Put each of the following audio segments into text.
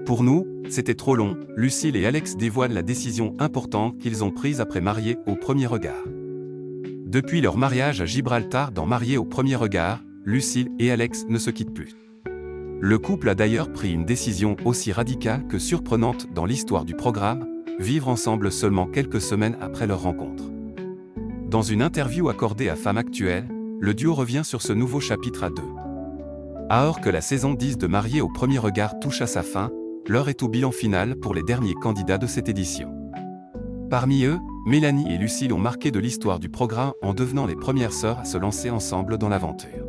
Pour nous, c'était trop long, Lucille et Alex dévoilent la décision importante qu'ils ont prise après Mariés au premier regard. Depuis leur mariage à Gibraltar dans Mariés au premier regard, Lucille et Alex ne se quittent plus. Le couple a d'ailleurs pris une décision aussi radicale que surprenante dans l'histoire du programme, vivre ensemble seulement quelques semaines après leur rencontre. Dans une interview accordée à Femme Actuelle, le duo revient sur ce nouveau chapitre à deux. Alors que la saison 10 de Mariés au premier regard touche à sa fin, l'heure est au bilan final pour les derniers candidats de cette édition. Parmi eux, Mélanie et Lucille ont marqué de l'histoire du programme en devenant les premières sœurs à se lancer ensemble dans l'aventure.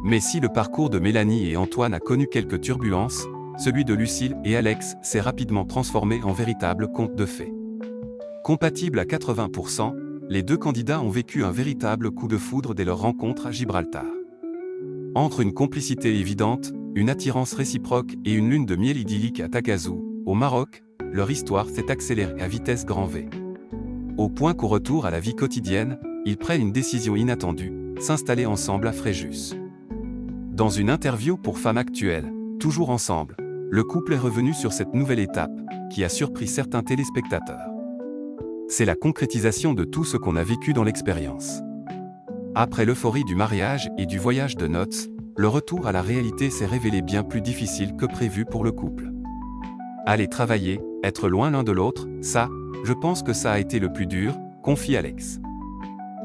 Mais si le parcours de Mélanie et Antoine a connu quelques turbulences, celui de Lucille et Alex s'est rapidement transformé en véritable conte de fées. Compatibles à 80%, les deux candidats ont vécu un véritable coup de foudre dès leur rencontre à Gibraltar. Entre une complicité évidente, une attirance réciproque et une lune de miel idyllique à Tagazout, au Maroc, leur histoire s'est accélérée à vitesse grand V. Au point qu'au retour à la vie quotidienne, ils prennent une décision inattendue, s'installer ensemble à Fréjus. Dans une interview pour Femme Actuelle, toujours ensemble, le couple est revenu sur cette nouvelle étape, qui a surpris certains téléspectateurs. C'est la concrétisation de tout ce qu'on a vécu dans l'expérience. Après l'euphorie du mariage et du voyage de noces, le retour à la réalité s'est révélé bien plus difficile que prévu pour le couple. Aller travailler, être loin l'un de l'autre, ça, je pense que ça a été le plus dur, confie Alex.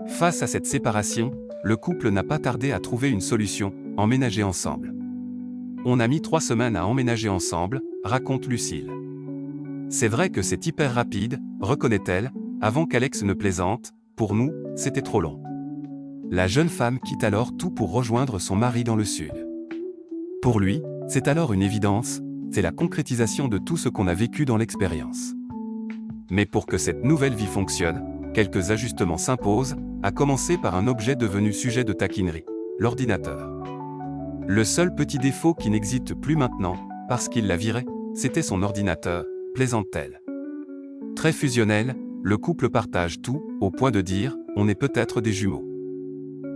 Face à cette séparation, le couple n'a pas tardé à trouver une solution, emménager ensemble. On a mis 3 semaines à emménager ensemble, raconte Lucille. C'est vrai que c'est hyper rapide, reconnaît-elle, avant qu'Alex ne plaisante, pour nous, c'était trop long. La jeune femme quitte alors tout pour rejoindre son mari dans le sud. Pour lui, c'est alors une évidence, c'est la concrétisation de tout ce qu'on a vécu dans l'expérience. Mais pour que cette nouvelle vie fonctionne, quelques ajustements s'imposent, à commencer par un objet devenu sujet de taquinerie, l'ordinateur. Le seul petit défaut qui n'existe plus maintenant, parce qu'il l'a viré, c'était son ordinateur, plaisante-t-elle. Très fusionnel, le couple partage tout, au point de dire « on est peut-être des jumeaux ».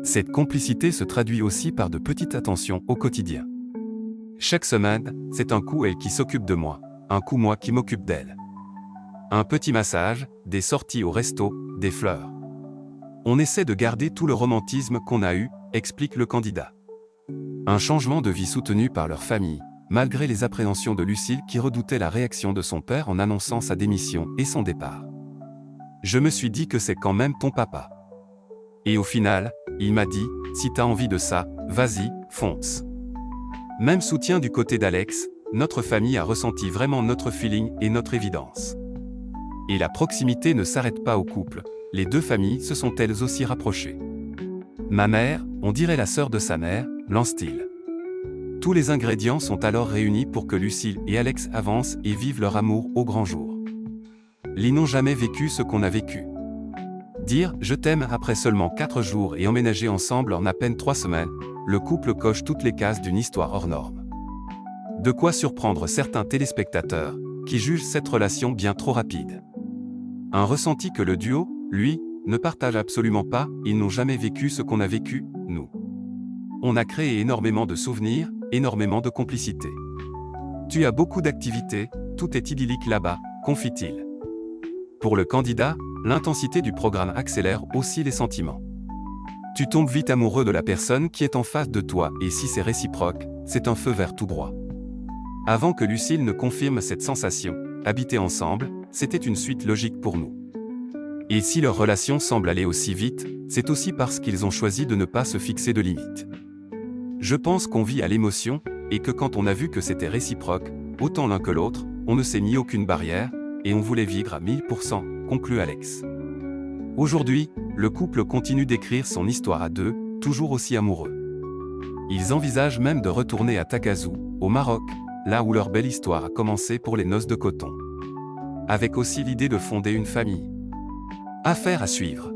Cette complicité se traduit aussi par de petites attentions au quotidien. Chaque semaine, c'est un coup elle qui s'occupe de moi, un coup moi qui m'occupe d'elle. Un petit massage, des sorties au resto, des fleurs. On essaie de garder tout le romantisme qu'on a eu, explique le candidat. Un changement de vie soutenu par leur famille, malgré les appréhensions de Lucille qui redoutait la réaction de son père en annonçant sa démission et son départ. Je me suis dit que c'est quand même ton papa. Et au final, il m'a dit, si t'as envie de ça, vas-y, fonce. Même soutien du côté d'Alex, notre famille a ressenti vraiment notre feeling et notre évidence. Et la proximité ne s'arrête pas au couple, les deux familles se sont elles aussi rapprochées. Ma mère, on dirait la sœur de sa mère, lance-t-il. Tous les ingrédients sont alors réunis pour que Lucille et Alex avancent et vivent leur amour au grand jour. Ils n'ont jamais vécu ce qu'on a vécu. Dire « je t'aime » après seulement 4 jours et emménager ensemble en à peine 3 semaines, le couple coche toutes les cases d'une histoire hors norme. De quoi surprendre certains téléspectateurs, qui jugent cette relation bien trop rapide. Un ressenti que le duo, lui, ne partage absolument pas, ils n'ont jamais vécu ce qu'on a vécu, nous. On a créé énormément de souvenirs, énormément de complicité. Tu as beaucoup d'activités, tout est idyllique là-bas, confie-t-il. Pour le candidat, l'intensité du programme accélère aussi les sentiments. Tu tombes vite amoureux de la personne qui est en face de toi et si c'est réciproque, c'est un feu vert tout droit. Avant que Lucille ne confirme cette sensation, habiter ensemble, c'était une suite logique pour nous. Et si leur relation semble aller aussi vite, c'est aussi parce qu'ils ont choisi de ne pas se fixer de limites. Je pense qu'on vit à l'émotion, et que quand on a vu que c'était réciproque, autant l'un que l'autre, on ne s'est mis aucune barrière, et on voulait vivre à 1000%, conclut Alex. Aujourd'hui, le couple continue d'écrire son histoire à deux, toujours aussi amoureux. Ils envisagent même de retourner à Tagazout, au Maroc, là où leur belle histoire a commencé pour les noces de coton. Avec aussi l'idée de fonder une famille. Affaire à suivre.